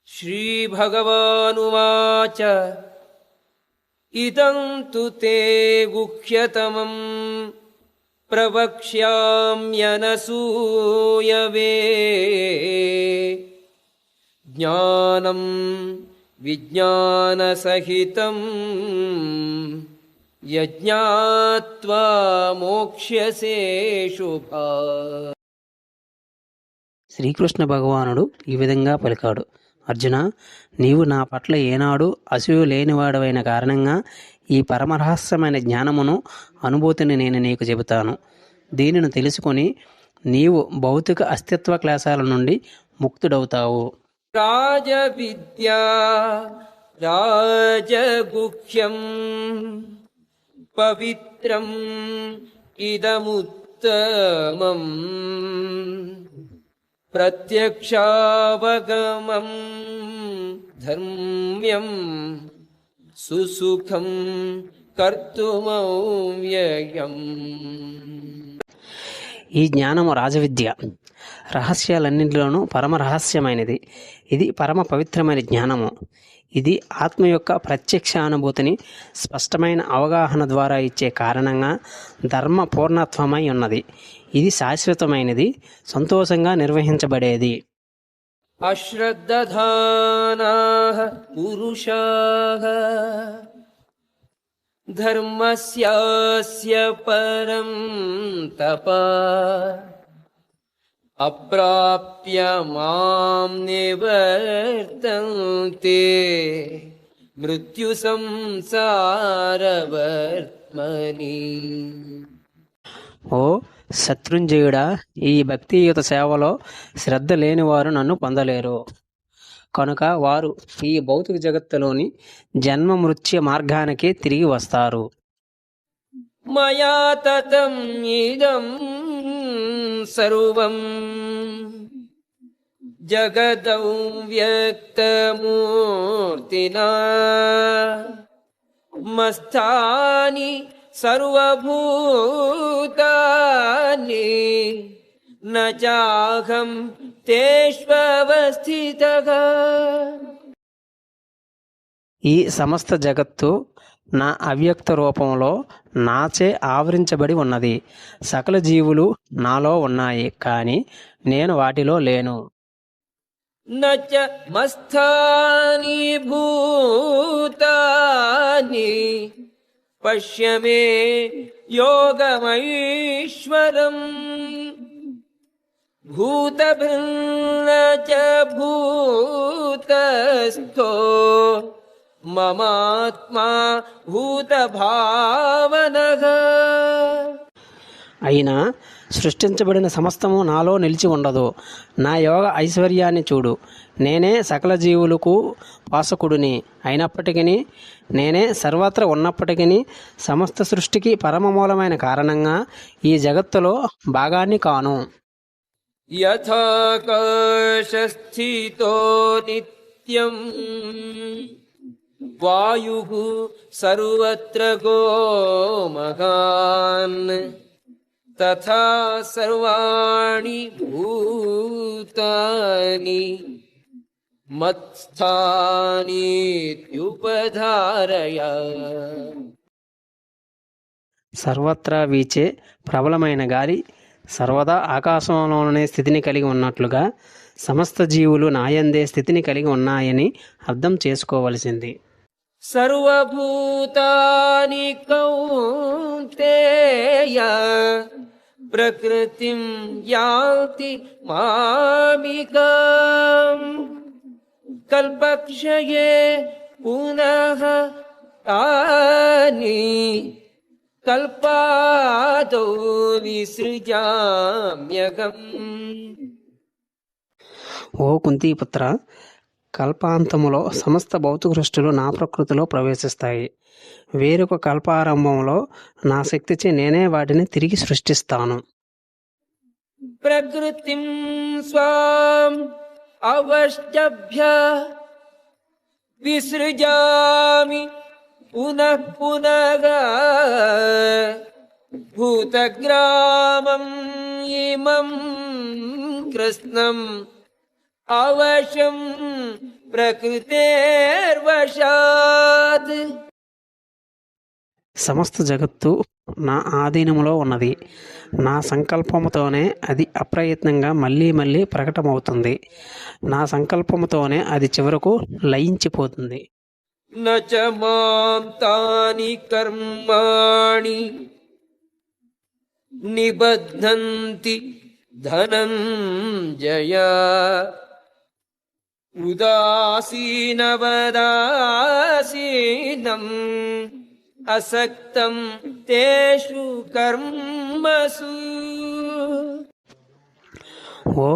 श्रीभगवानुवाच इदं तु ते गुह्यतमं प्रवक्ष्याम्यनसूयवे ज्ञानं विज्ञानसहितं यज्ञात्वा మోక్ష్యసే శుభా. శ్రీకృష్ణ భగవానుడు ఈ విధంగా పలికాడు, అర్జున, నీవు నా పట్ల ఏనాడు అసూయ లేనివాడవైన కారణంగా ఈ పరమరహస్యమైన జ్ఞానమును అనుభూతిని నేను నీకు చెబుతాను. దీనిని తెలుసుకొని నీవు భౌతిక అస్తిత్వ క్లేశాల నుండి ముక్తుడవుతావు. రాజవిద్యా రాజగుహ్యం పవిత్రం ఇదముత్తమం ప్రత్యక్షావగమం ధర్మ్యం సుసుఖం కర్తుమవ్యయం. ఈ జ్ఞానము రాజవిద్య, రహస్యాలన్నింటిలోనూ పరమ రహస్యమైనది. ఇది పరమ పవిత్రమైన జ్ఞానము. ఇది ఆత్మ యొక్క ప్రత్యక్ష అనుభూతిని స్పష్టమైన అవగాహన ద్వారా ఇచ్చే కారణంగా ధర్మ పూర్ణత్వమై ఉన్నది. ఇది శాశ్వతమైనది, సంతోషంగా నిర్వహించబడేది. అశ్రద్ధధానాః పురుషాః ధర్మస్యాస్య పరం తపః అప్రాప్య మాం నివర్తంతే మృత్యు సంసారవర్త్మని. ఓ శత్రుంజయుడా, ఈ భక్తియుత సేవలో శ్రద్ధ లేనివారు నన్ను పొందలేరు. కనుక వారు ఈ భౌతిక జగత్తులోని జన్మ మృత్యు మార్గానికి తిరిగి వస్తారు. మయా తతం ఇదం సర్వం జగదౌ వ్యక్తమూర్తినా మస్తాని సర్వభూతాని న చాహం తేష్వస్థితః. ఈ సమస్త జగత్తు నా అవ్యక్త రూపంలో నాచే ఆవరించబడి ఉన్నది. సకల జీవులు నాలో ఉన్నాయి, కానీ నేను వాటిలో లేను. నచ మస్థాని భూతాని పశ్య మే యోగమైశ్వరం భూతభిన్న చ భూతస్థో మమాత్మా భూతభావనః. అయినా సృష్టించబడిన సమస్తము నాలో నిలిచి ఉండదు. నా యోగ ఐశ్వర్యాన్ని చూడు. నేనే సకల జీవులకు వాసకుడిని అయినప్పటికీ, నేనే సర్వత్ర ఉన్నప్పటికీ, సమస్త సృష్టికి పరమమూలమైన కారణంగా ఈ జగత్తులో భాగాన్ని కాను. యథాకాశస్థితో నిత్యం వాయుః సర్వత్ర గో మహాన్ తథా సర్వాణి భూతాని మత్స్థానీత్యుపధారయ. సర్వత్రా వీచే ప్రబలమైన గాలి సర్వదా ఆకాశంలోనే స్థితిని కలిగి ఉన్నట్లుగా సమస్త జీవులు నాయందే స్థితిని కలిగి ఉన్నాయని అర్థం చేసుకోవలసింది. సర్వభూతాని కౌంతేయ ప్రకృతిం యాంతి మామికాం కల్పక్షయే పునః తాని కల్పాదో విసృజామ్యహం. ఓ కుంతీపుత్ర, కల్పాంతములో సమస్త భౌతిక సృష్టిలు నా ప్రకృతిలో ప్రవేశిస్తాయి. వేరొక కల్పారంభంలో నా శక్తిచే నేనే వాటిని తిరిగి సృష్టిస్తాను. ప్రకృతిం స్వాం అవష్టభ్య విసృజామి పునః పునః భూతగ్రామం ఇమం కృష్ణం అవశం ప్రకృతేర్వశాత్. సమస్త జగత్తు నా ఆధీనములో ఉన్నది. నా సంకల్పముతోనే అది అప్రయత్నంగా మళ్ళీ మళ్ళీ ప్రకటమవుతుంది. నా సంకల్పముతోనే అది చివరకు లయించిపోతుంది. నచ మాం తాని కర్మాణి నిబధ్నంతి ధనంజయ. ఉదాసీనవదాసీనం అసక్తం తేషు కర్మసు. ఓ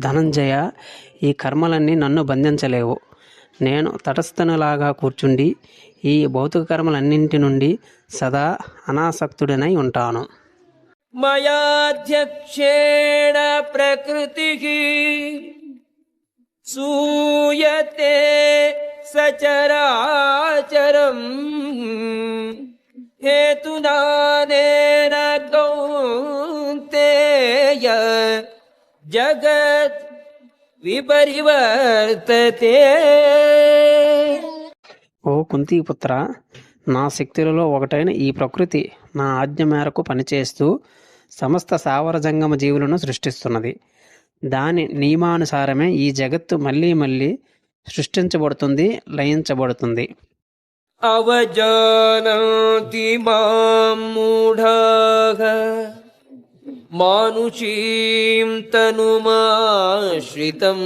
ధనంజయ, ఈ కర్మలన్నీ నన్ను బంధించలేవు. నేను తటస్థనులాగా కూర్చుండి ఈ భౌతిక కర్మలన్నింటి నుండి సదా అనాసక్తుడనై ఉంటాను. మయాధ్యక్షేణ ప్రకృతిః సూయతే సచరాచరం. హేతునానేన కౌంతేయ జగత్ విపరివర్తతే. ఓ కుంతీపుత్ర, నా శక్తులలో ఒకటైన ఈ ప్రకృతి నా ఆజ్ఞ మేరకు పనిచేస్తూ సమస్త సావర జంగమ జీవులను సృష్టిస్తున్నది. దాని నియమానుసారమే ఈ జగత్తు మళ్ళీ మళ్ళీ సృష్టించబడుతుంది, లయించబడుతుంది. అవజానాతి మాం మూఢాః మానుషీం తనుమాశ్రితం.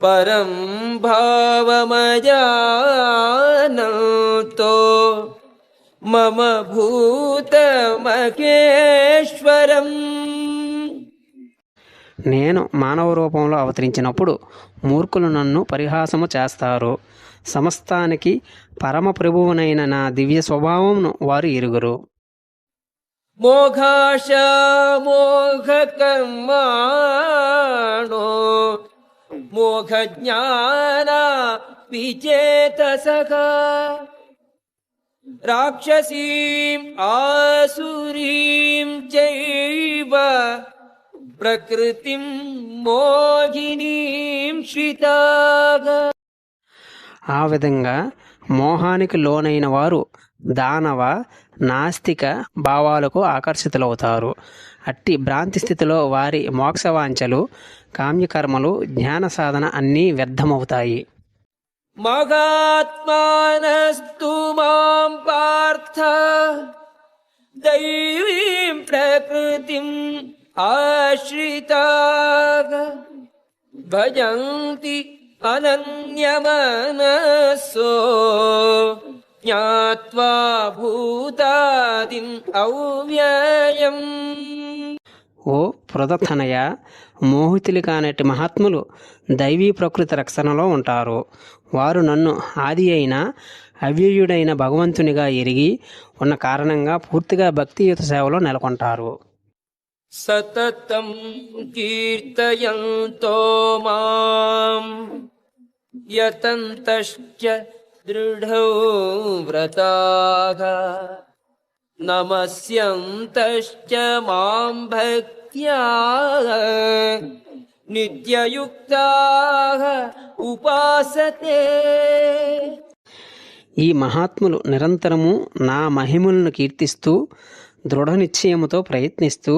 పరం భావమజానంతో మమ భూతమహేశ్వరం. నేను మానవ రూపంలో అవతరించినప్పుడు మూర్ఖులు నన్ను పరిహాసము చేస్తారు. సమస్తానికి పరమ ప్రభువునైన నా దివ్య స్వభావమును వారు ఎరుగురు. మోఘాశ మోఘకర్మాణో మోఘజ్ఞాన విచేతసః. రాక్షసీం ఆసురీం చైవ ప్రకృతిం మోహినీం శ్రితాః. ఆ విధంగా మోహానికి లోనైన వారు దానవ నాస్తిక భావాలకు ఆకర్షితులవుతారు. అట్టి భ్రాంతి స్థితిలో వారి మోక్షవాంఛలు, కామ్యకర్మలు, జ్ఞాన సాధన అన్నీ వ్యర్థమవుతాయి. మగాత్మానస్తు మాం పార్థ దైవీం ప్రకృతిం ఆశ్రితాః. భజంతి అనన్యమనస్సో జ్ఞాత్వా భూతాదిం అవ్యయం. ఓ పృథతనయ, మోహితులు కానట్టి మహాత్ములు దైవీ ప్రకృతి రక్షణలో ఉంటారు. వారు నన్ను ఆది అయిన అవ్యయుడైన భగవంతునిగా ఎరిగి ఉన్న కారణంగా పూర్తిగా భక్తియుత సేవలో నెలకొంటారు. సతతం కీర్తయంతో మాం యతంతశ్చ దృఢౌ వ్రతాః. నమస్యంతశ్చ మాం భక్త్యా నిత్యయుక్తాః ఉపాసతే. ఈ మహాత్ములు నిరంతరము నా మహిమలను కీర్తిస్తూ దృఢ నిశ్చయముతో ప్రయత్నిస్తూ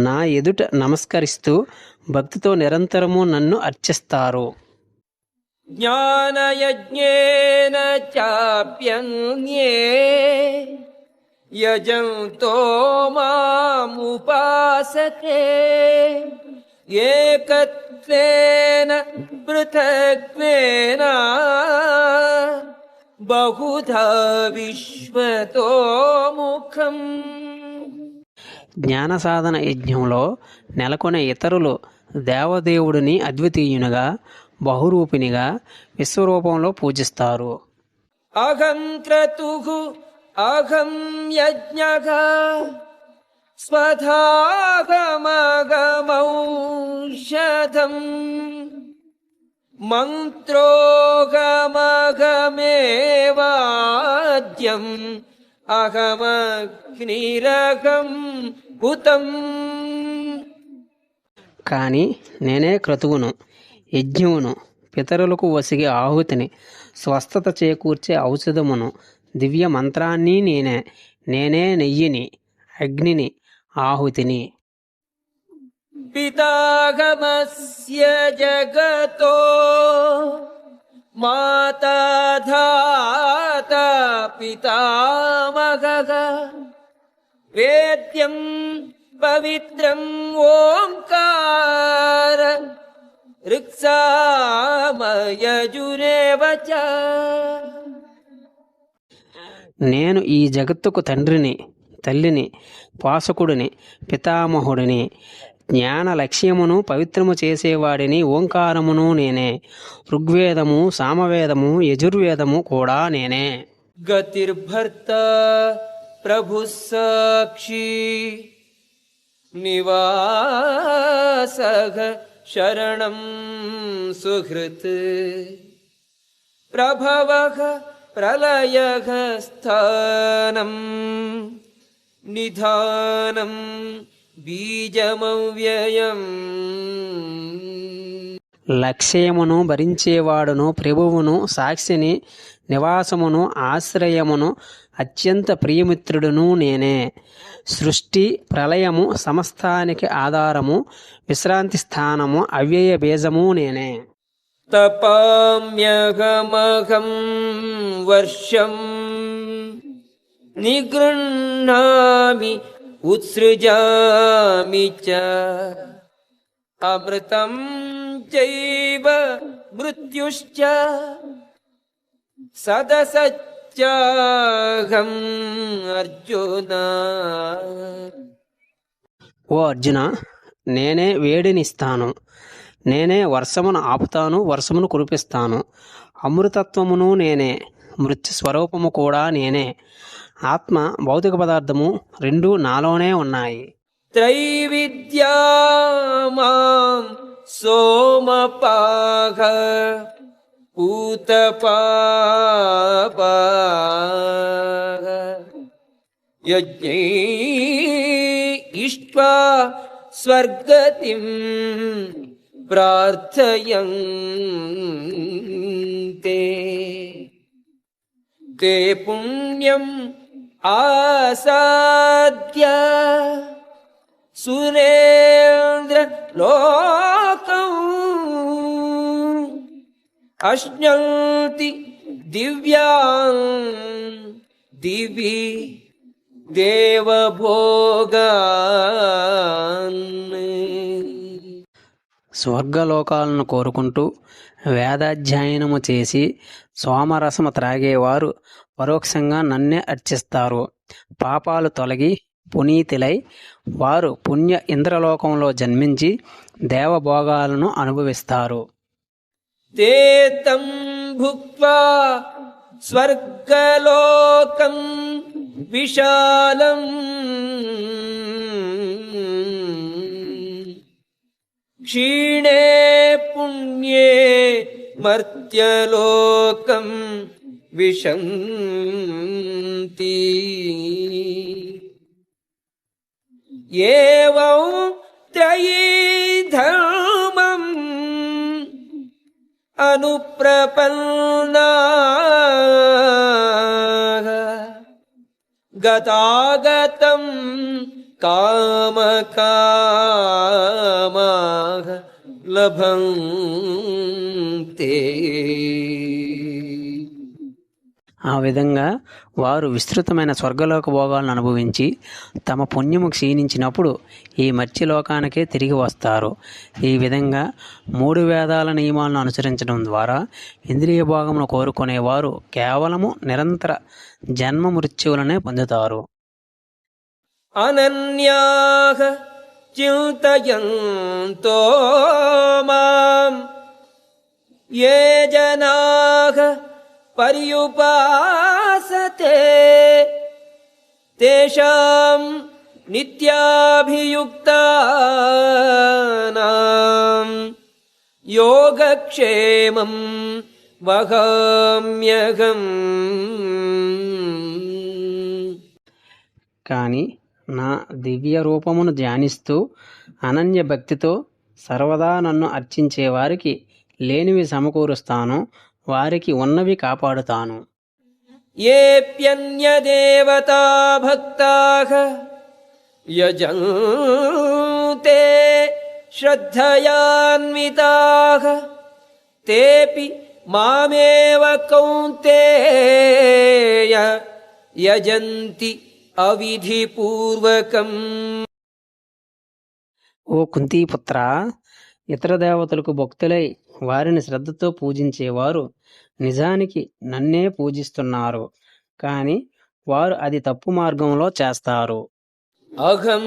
నా ఎదుట నమస్కరిస్తూ భక్తితో నిరంతరము నన్ను అర్చిస్తారు. జ్ఞానయజ్ఞేన చాప్యన్యే యజంతో మాముపాసతే. ఏకత్వేన పృథక్వేన బహుధా విశ్వతో ముఖం. జ్ఞాన సాధన యజ్ఞంలో నెలకొనే ఇతరులు దేవదేవుడిని అద్వితీయునిగా, బహురూపినిగా, విశ్వరూపంలో పూజిస్తారు. అహం క్రతుః అహం యజ్ఞః స్వధాగమగమౌషధం. మంత్రోగమగమేవాద్యం అహమగ్నిరహం హుతం. కానీ నేనే క్రతువును, యజ్ఞమును, పితరులకు వసిగే ఆహుతిని, స్వస్థత చేకూర్చే ఔషధమును, దివ్య మంత్రాన్ని నేనే. నేనే నెయ్యిని, అగ్నిని, ఆహుతిని. పితాగమస్య జగతో మాతా ధాతా పితామహః వేద్యం పవిత్రం ఓంకార ఋక్సామయజురేవ చ. నేను ఈ జగత్తుకు తండ్రిని, తల్లిని, పాసకుడిని, పితామహుడిని. జ్ఞాన లక్ష్యమును పవిత్రము చేసేవాడిని ఓంకారమును నేనే. ఋగ్వేదము, సామవేదము, యజుర్వేదము కూడా నేనే. గతిర్భర్త ప్రభు సాక్షి నివాసః శరణం సుహృత్ ప్రభవః ప్రళయః స్థానం నిధానం బీజమవ్యయం. లక్ష్యమును భరించేవాడును, ప్రభువును, సాక్షిని, నివాసమును, ఆశ్రయమును, అత్యంత ప్రియమిత్రుడును నేనే. సృష్టి, ప్రళయము, సమస్తానికి ఆధారము, విశ్రాంతి స్థానము, అవ్యయ బీజము నేనే. తపామ్యహమహం వర్షం నిగృహ్ణామి ఉత్సృజామి చ అమృతం చైవ మృత్యుశ్చ సదసత్యాహం అర్జున. ఓ అర్జున, నేనే వేడినిస్తాను, నేనే వర్షమును ఆపుతాను, వర్షమును కురిపిస్తాను. అమృతత్వమును నేనే, మృత్యు స్వరూపము కూడా నేనే. ఆత్మ, భౌతిక పదార్థము రెండూ నాలోనే ఉన్నాయి. త్రైవిద్యా మాం సోమపాః పూతపాపాః యజ్ఞై ఇష్ట్వా స్వర్గతిం ప్రార్థయంతే తే పుణ్యం ఆసాద్య సురేంద్ర లోకం అశ్నంతి దివ్యాం దివి దేవభోగాన్. స్వర్గలోకాలను కోరుకుంటూ వేదాధ్యయనము చేసి సోమరసము త్రాగేవారు పరోక్షంగా నన్నే అర్చిస్తారు. పాపాలు తొలగి పునీతులై వారు పుణ్య ఇంద్రలోకంలో జన్మించి దేవభోగాలను అనుభవిస్తారు. తే తం భుక్త్వా స్వర్గలోకం విశాలం క్షీణే పుణ్యే మర్త్యలోకం విశంతి. ఏవం త్రయీ ధర్మం అనుప్రపన్నాః గతాగతం కామకామాః లభంతే. ఆ విధంగా వారు విస్తృతమైన స్వర్గలోక భోగాలను అనుభవించి తమ పుణ్యము క్షీణించినప్పుడు ఈ మర్త్యలోకానికే తిరిగి వస్తారు. ఈ విధంగా 3 వేదాల నియమాలను అనుసరించడం ద్వారా ఇంద్రియ భోగమును కోరుకునేవారు కేవలము నిరంతర జన్మ మృత్యువులనే పొందుతారు. అనన్యాః చింతయంతో మాం యే జనాః పర్యుపాసతే తేషాం నిత్యాభియుక్తానాం యోగక్షేమం వహామ్యహం. కానీ నా దివ్య రూపమును ధ్యానిస్తూ అనన్య భక్తితో సర్వదా నన్ను అర్చించే వారికి లేనివి సమకూరుస్తాను, వారికి ఉన్నవి కాపాడుతాను. येऽप्यन्यदेवता भक्ताः यजन्ते श्रद्धयान्विताः तेऽपि मामेव कौन्तेय यजन्ति अविधिपूर्वकम्. ఓ కుంతీపుత్ర, ఇతర దేవతలకు భక్తులై వారిని శ్రద్ధతో పూజించేవారు నిజానికి నన్నే పూజిస్తున్నారు, కానీ వారు అది తప్పు మార్గంలో చేస్తారు. अहं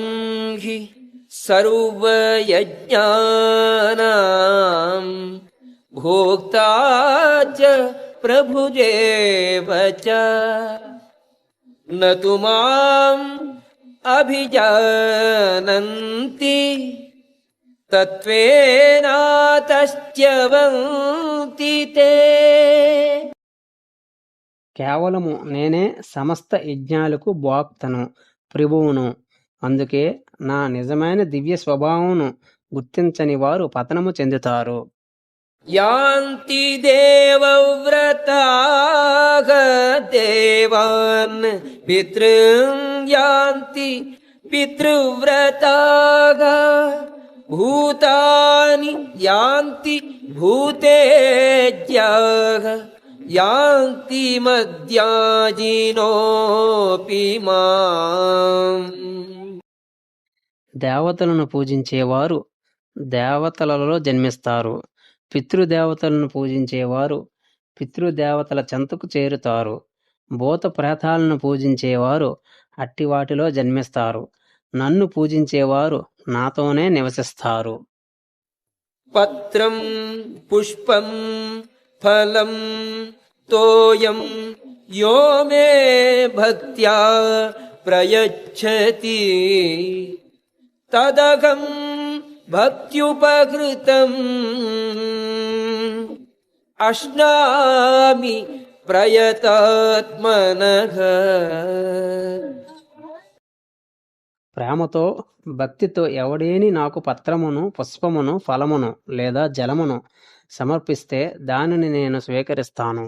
हि सर्वयज्ञानां भोक्ता च प्रभुरेव च न तु माम् अभिजानन्ति तत्त्वेनातश्च्यवन्ति ते. కేవలము నేనే సమస్త యజ్ఞాలకు భోక్తను, ప్రభువును. అందుకే నా నిజమైన దివ్య స్వభావమును గుర్తించని వారు పతనము చెందుతారు. यान्ति देवव्रताः देवान् पितॄन् यान्ति पितृव्रताः भूतानि यान्ति भूतेज्याः यान्ति मद्याजिनोऽपि माम्. దేవతలను పూజించేవారు దేవతలలో జన్మిస్తారు, పితృదేవతలను పూజించేవారు పితృదేవతల చెంతకు చేరుతారు, భూత ప్రేతాలను పూజించేవారు అట్టి వాటిలో జన్మిస్తారు, నన్ను పూజించేవారు నాతోనే నివసిస్తారు. పత్రం పుష్పం ఫలం తోయం యో మే భక్త్యా ప్రయచ్చతి తదహం భక్త్యుపహృతం అశ్నామి ప్రయతాత్మనః. ప్రేమతో భక్తితో ఎవడేని నాకు పత్రమును పుష్పమును ఫలమును లేదా జలమును సమర్పిస్తే దానిని నేను స్వీకరిస్తాను.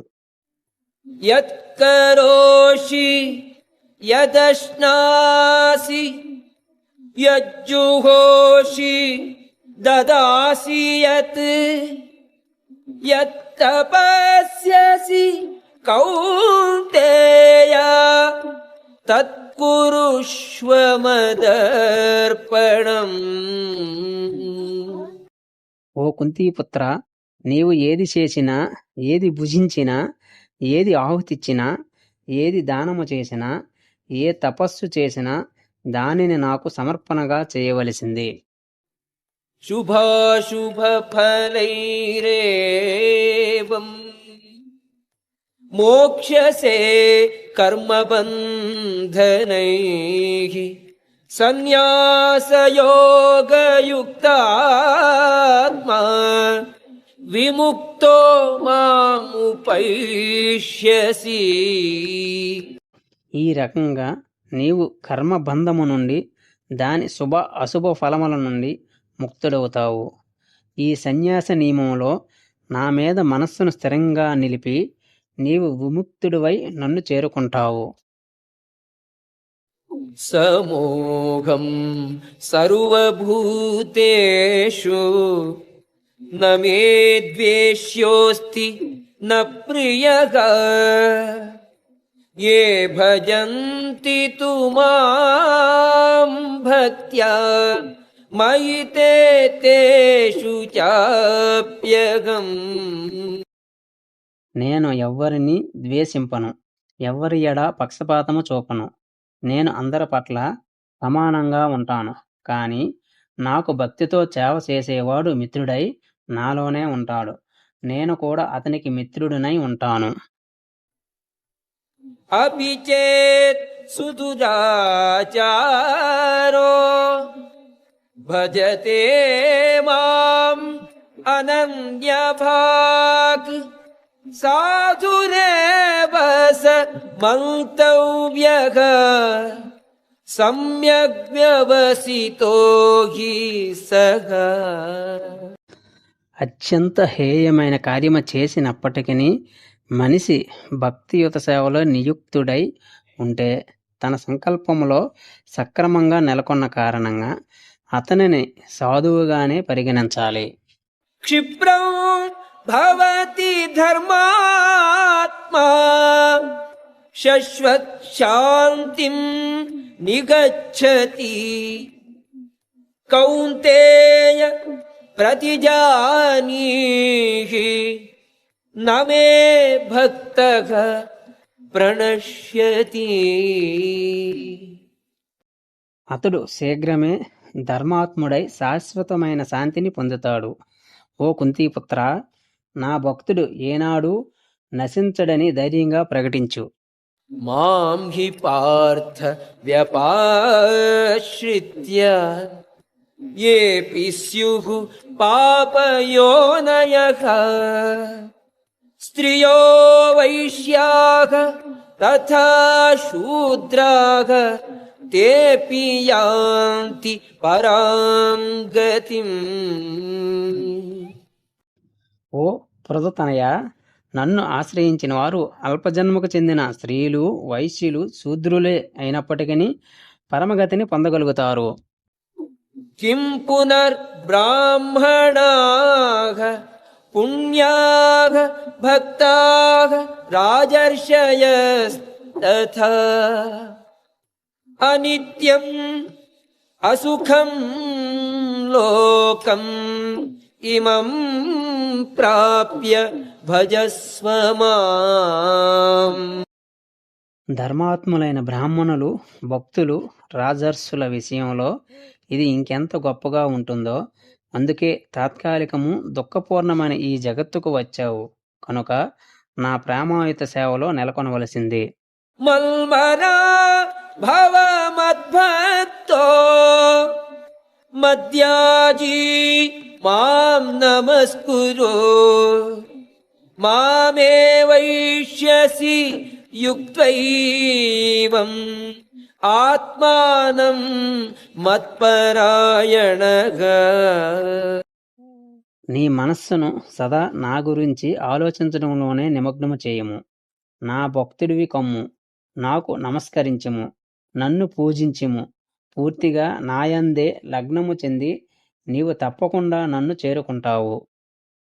యత్కరోషి యదశ్నాసి యజ్జుహోషి దదాసి యత్ యత్తపస్యసి కౌంతేయ తత్కురుష్వ మదర్పణం. ఓ కుంతీపుత్ర, నీవు ఏది చేసినా, ఏది భుజించినా, ఏది ఆహుతిచ్చినా, ఏది దానము చేసినా, ఏ తపస్సు చేసినా దానిని నాకు సమర్పణగా చేయవలసిందే. శుభాశుభ ఫలైరేవం మోక్షసే కర్మబంధనైః సన్యాసయోగయుక్తాత్మా విముక్తో మాముపైష్యసి. ఈ రకంగా నీవు కర్మబంధము నుండి, దాని శుభ అశుభ ఫలముల నుండి ముక్తుడవుతావు. ఈ సన్యాస నియమంలో నా మీద మనస్సును స్థిరంగా నిలిపి నీవు విముక్తుడివై నన్ను చేరుకుంటావు. సమోహం సర్వభూతేషు న మే ద్వేష్యోస్తి న ప్రియః ये भजन्ति तु मां भक्त्या मयि ते तेषु चाप्यहम्. నేను ఎవ్వరిని ద్వేషింపను, ఎవ్వరి ఎడ పక్షపాతము చూపను. నేను అందరి పట్ల సమానంగా ఉంటాను, కానీ నాకు భక్తితో సేవ చేసేవాడు మిత్రుడై నాలోనే ఉంటాడు. నేను కూడా అతనికి మిత్రుడినై ఉంటాను. अपि चेत् सुदुराचारो भजते माम् अनन्यभाक् साधुरेव स मन्तव्यः सम्यग् व्यवसितो हि सः అత్యంత హేయమైన కార్యము చేసినప్పటికీ మనిషి భక్తియుత సేవలో నియుక్తుడై ఉంటే తన సంకల్పములో సక్రమంగా నెలకొన్న కారణంగా అతనిని సాధువుగానే పరిగణించాలి. क्षिप्रं भवति धर्मात्मा शश्वत् शान्तिं निगच्छति कौन्तेय प्रतिजानीहि न मे भक्तः प्रणश्यति. అతడు శీఘ్రమే ధర్మాత్ముడై శాశ్వతమైన శాంతిని పొందుతాడు. ఓ కుంతీపుత్ర, నా భక్తుడు ఏనాడు నశించడని ధైర్యంగా ప్రకటించు. मां हि पार्थ व्यपाश्रित्य येऽपि स्युः पापयोनयः स्त्रियो वैश्याः तथा शूद्राः तेऽपि यान्ति परां गतिम्. ఓ పృథుతనయ, నన్ను ఆశ్రయించిన వారు అల్పజన్మకు చెందిన స్త్రీలు, వైశ్యులు, శూద్రులే అయినప్పటికీ పరమగతిని పొందగలుగుతారు. किं पुनर्ब्राह्मणाः पुण्याः भक्ताः राजर्षयस्तथा अनित्यम् असुखं लोकम् इमं प्राप्य भजस्व माम्. ధర్మాత్ములైన బ్రాహ్మణులు, భక్తులు, రాజర్షుల విషయంలో ఇది ఇంకెంత గొప్పగా ఉంటుందో. అందుకే తాత్కాలికము దుఃఖపూర్ణమైన ఈ జగత్తుకు వచ్చావు కనుక నా ప్రేమాయుత సేవలో నెలకొనవలసింది. మల్మనా భవ మద్భక్తో మద్యాజీ మాం నమస్కురో మామే వైష్యసి యుక్తైవం ఆత్మానం మత్పరాయణగా. నీ మనస్సును సదా నా గురించి ఆలోచించడంలోనే నిమగ్నము చేయము. నా భక్తుడివి కమ్ము, నాకు నమస్కరించుము, నన్ను పూజించుము. పూర్తిగా నాయందే లగ్నము చెంది నీవు తప్పకుండా నన్ను చేరుకుంటావు.